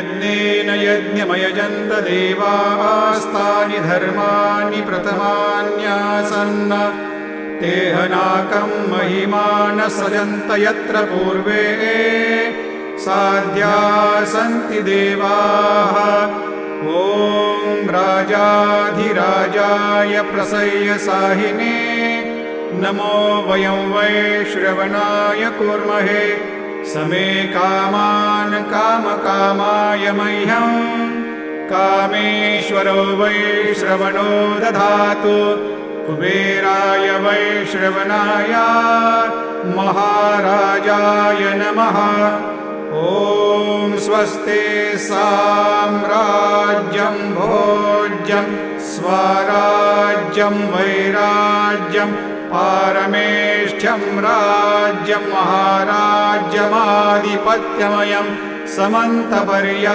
यज्ञेन यज्ञमयजन्त देवास्तानि धर्माणि प्रथमान्यासन् तेहनाकं महिमानः सजन्त यत्र पूर्वे साध्या सन्ति देवाः। ॐ राजाधिराजाय प्रसह्य साहिने नमो वयं वै श्रवणाय कुर्महे समे कामान् कामकामाय मह्यं कामेश्वरो वै श्रवणो दधातु कुबेराय वै श्रवणाय महाराजाय नमः। ॐ स्वस्ति साम्राज्यं भोज्यं स्वराज्यं वैराज्यं पारमेष्ठ्यं राज्यं महाराज्यमाधिपत्यमयं समन्तपर्या